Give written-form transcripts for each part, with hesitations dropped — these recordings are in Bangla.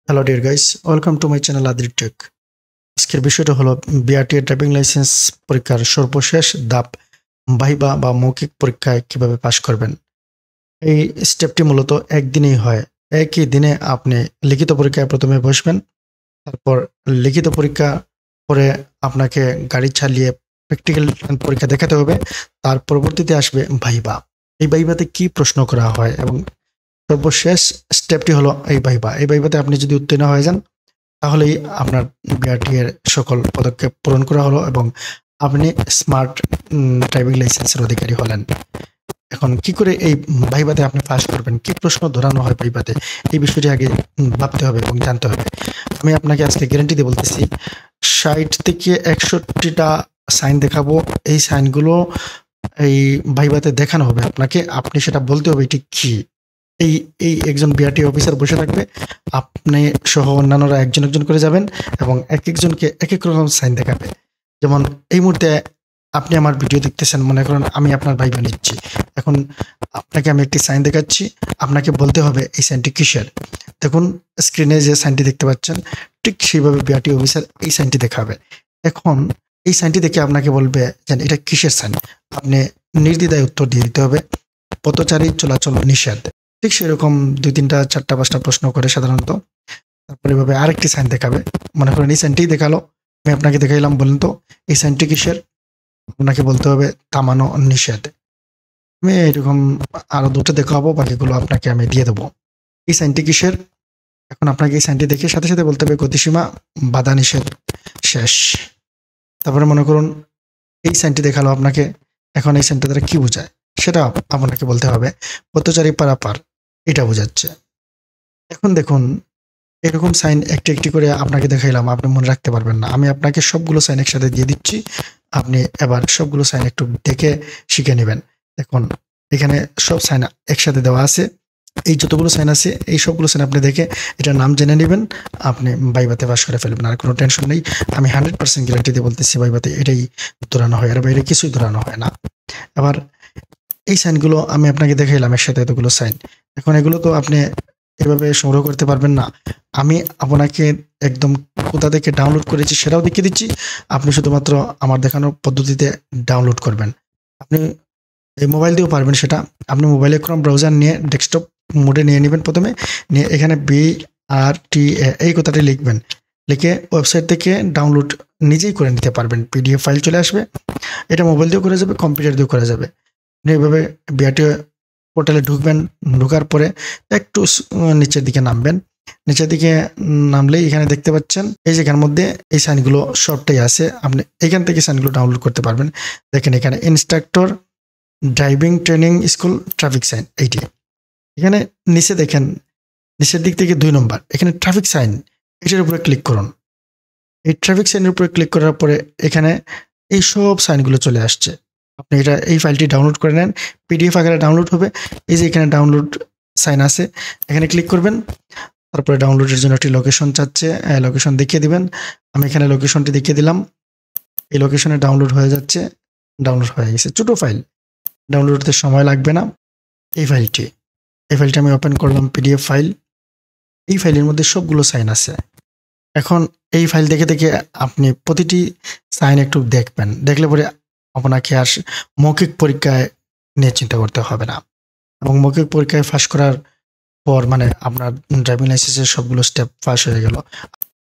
Hello dear guys, welcome to my channel আদির টেক। আজকের বিষয়টা হলো বিআরটি ড্রাইভিং লাইসেন্স পরীক্ষার সর্বশেষ ধাপ ভাইবা বা মৌখিক পরীক্ষায় কিভাবে পাশ করবেন। এই স্টেপটি মূলত একদিনেই হয়। একই দিনে আপনি লিখিত পরীক্ষায় প্রথমে বসবেন, তারপর লিখিত পরীক্ষা পরে আপনাকে গাড়ি চালিয়ে প্র্যাকটিক্যাল পরীক্ষা দেখাতে হবে। তার পরবর্তীতে আসবে ভাইবা। এই ভাইবাতে কি প্রশ্ন করা হয় এবং সর্বশেষ স্টেপটি হলো এই ভাইবা। এই ভাইবাতে আপনি যদি উত্তীর্ণ হয়ে যান তাহলেই আপনার বিআরটি এর সকল পদক্ষেপ পূরণ করা হলো এবং আপনি স্মার্ট ড্রাইভিং লাইসেন্সের অধিকারী হলেন। এখন কি করে এই ভাইবাতে আপনি পাস করবেন, কি প্রশ্ন ধরানো হয় ভাইবাতে, এই বিষয়টি আগে ভাবতে হবে এবং জানতে হবে। আমি আপনাকে আজকে গ্যারান্টি দিয়ে বলতেছি, 60 থেকে 61টা সাইন দেখাবো। এই সাইনগুলো এই ভাইবাতে দেখানো হবে আপনাকে, আপনি সেটা বলতে হবে এটি কি। এই এই একজন বিআরটি অফিসার বসে থাকবে, আপনি সহ অন্যান্যরা একজন একজন করে যাবেন এবং এক একজনকে এক এক রকম সাইন দেখাবে। যেমন এই মুহূর্তে আপনি আমার ভিডিও দেখতেছেন, মনে করেন আমি আপনার ভাইবা নিচ্ছি। এখন আপনাকে আমি একটি সাইন দেখাচ্ছি, আপনাকে বলতে হবে এই সাইনটি কিসের। দেখুন স্ক্রিনে যে সাইনটি দেখতে পাচ্ছেন, ঠিক সেইভাবে বিআরটি অফিসার এই সাইনটি দেখাবে। এখন এই সাইনটি দেখে আপনাকে বলবে যে এটা কিসের সাইন। আপনি নির্দ্বিধায় উত্তর দিয়ে দিতে হবে, পথচারী চলাচল নিষেধ। ঠিক সেরকম 2, 3, 4, 5টা প্রশ্ন করে সাধারণত। তারপরে এভাবে আরেকটি সাইন দেখাবে, মনে করেন এই সাইনটি দেখালো, আমি আপনাকে দেখাইলাম, বলেন তো এই সাইনটি কিসের। আপনাকে বলতে হবে থামানো নিষেধ। আমি এরকম আরো 2টা দেখাবো, বাকিগুলো আপনাকে আমি দিয়ে দেবো। এই সাইনটি কিসের। এখন আপনাকে এই সাইনটি দেখে সাথে সাথে বলতে হবে গতিসীমা বাধা নিষেধ শেষ। তারপরে মনে করুন এই সাইনটি দেখালো আপনাকে, এখন এই সাইনটা দ্বারা কি বোঝায় সেটা আপনাকে বলতে হবে পথচারী পারাপার, এটা বোঝাচ্ছে। এখন দেখুন এরকম সাইন একটি একটি করে আপনাকে দেখাইলাম, আপনি মনে রাখতে পারবেন না। আমি আপনাকে সবগুলো সাইন একসাথে দিয়ে দিচ্ছি, আপনি এবার সবগুলো সাইন একটু দেখে শিখে নেবেন। দেখুন এখানে সব সাইন একসাথে দেওয়া আছে, এই যতগুলো সাইন আছে এই সবগুলো সাইন আপনি দেখে এটার নাম জেনে নেবেন, আপনি ভাইভাতে পাস করে ফেলবেন। আর কোনো টেনশন নেই, আমি 100% গ্যারান্টি দিয়ে বলতেছি ভাইভাতে এটাই ধরানো হয়, আর বাইরে কিছুই ধরানো হয় না। আবার এই সাইনগুলো আমি আপনাকে দেখাইলাম একসাথে এতগুলো সাইন। এখন এগুলো তো আপনি এভাবে সংগ্রহ করতে পারবেন না, আমি আপনাকে একদম কোথা থেকে ডাউনলোড করেছি সেটাও দেখিয়ে দিচ্ছি। আপনি শুধুমাত্র আমার দেখানো পদ্ধতিতে ডাউনলোড করবেন। আপনি এই মোবাইল দিয়েও পারবেন সেটা। আপনি মোবাইলে ক্রোম ব্রাউজার নিয়ে ডেস্কটপ মোডে নিয়ে নেবেন, প্রথমে নিয়ে এখানে BRTA এই কথাটি লিখবেন, লিখে ওয়েবসাইট থেকে ডাউনলোড নিজেই করে নিতে পারবেন। PDF ফাইল চলে আসবে, এটা মোবাইল দিয়েও করা যাবে, কম্পিউটার দিয়েও করা যাবে। এইভাবে বিআরটি পোর্টালে ঢুকবেন, ঢোকার পরে একটু নিচের দিকে নামবেন, নিচের দিকে নামলেই এখানে দেখতে পাচ্ছেন এই জায়গার মধ্যে এই সাইনগুলো সবটাই আছে, আপনি এখান থেকে সাইনগুলো ডাউনলোড করতে পারবেন। দেখেন এখানে instructor driving training school traffic sign, এইটি এখানে নিচে দেখেন, নিচের দিক থেকে 2 নম্বর এখানে ট্রাফিক সাইন, এটার উপরে ক্লিক করুন। এই ট্রাফিক সাইনের উপরে ক্লিক করার পরে এখানে এই সব সাইনগুলো চলে আসছে। আপনি এটা এই ফাইলটি ডাউনলোড করে নেন, PDF আকারে ডাউনলোড হবে। এই যে এখানে ডাউনলোড সাইন আছে, এখানে ক্লিক করবেন। তারপরে ডাউনলোডের জন্য একটি লোকেশন চাচ্ছে, লোকেশন দেখিয়ে দিবেন। আমি এখানে লোকেশনটি দেখিয়ে দিলাম, এই লোকেশনে ডাউনলোড হয়ে যাচ্ছে। ডাউনলোড হয়ে গেছে, ছোট ফাইল, ডাউনলোড হতে সময় লাগবে না। এই ফাইলটি আমি ওপেন করলাম, PDF ফাইল। এই ফাইলের মধ্যে সবগুলো সাইন আছে। এখন এই ফাইল দেখে দেখে আপনি প্রতিটি সাইন একটু দেখবেন, দেখলে পরে আপনাকে আর মৌখিক পরীক্ষায় নিয়ে চিন্তা করতে হবে না। এবং মৌখিক পরীক্ষায় পাস করার পর মানে আপনার ড্রাইভিং লাইসেন্সের সবগুলো স্টেপ পাস হয়ে গেল,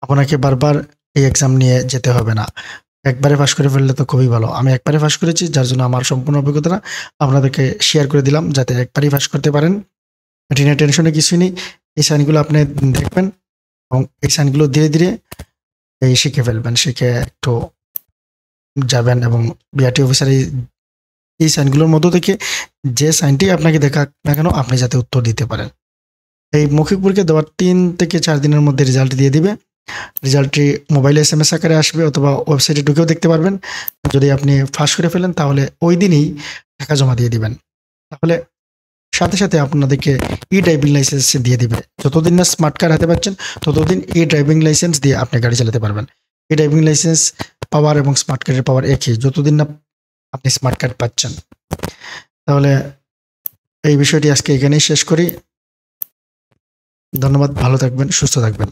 আপনাকে বারবার এই এক্সাম নিয়ে যেতে হবে না। একবারে পাস করে ফেললে তো খুবই ভালো। আমি একবারে পাস করেছি, যার জন্য আমার সম্পূর্ণ অভিজ্ঞতা আপনাদেরকে শেয়ার করে দিলাম, যাতে একবারই পাস করতে পারেন। এটি নিয়ে টেনশনে কিছুই নেই। এই সাইনগুলো আপনি দেখবেন এবং এই সাইনগুলো ধীরে ধীরে এই শিখে ফেলবেন, শিখে একটু যাবেন এবং বিআরটি অফিসার এই সাইনগুলোর মধ্য থেকে যে সাইনটি আপনাকে দেখাক না কেন আপনি যাতে উত্তর দিতে পারেন। এই মৌখিক পরীক্ষা দেওয়ার 3 থেকে 4 দিনের মধ্যে রেজাল্ট দিয়ে দিবে। রেজাল্টটি মোবাইলে SMS আকারে আসবে অথবা ওয়েবসাইটে ঢুকেও দেখতে পারবেন। যদি আপনি পাস করে ফেলেন তাহলে ওই দিনই টাকা জমা দিয়ে দিবেন, তাহলে সাথে সাথে আপনাদেরকে ড্রাইভিং লাইসেন্স দিয়ে দিবে। যতদিন না স্মার্ট কার্ড হাতে পাচ্ছেন ততদিন ড্রাইভিং লাইসেন্স দিয়ে আপনি গাড়ি চালাতে পারবেন। ড্রাইভিং লাইসেন্স পাওয়ার এবং স্মার্ট কার্ডের পাওয়ার একই, যতদিন না আপনি স্মার্ট কার্ড পাচ্ছেন। তাহলে এই বিষয়টি আজকে এখানেই শেষ করি। ধন্যবাদ, ভালো থাকবেন, সুস্থ থাকবেন।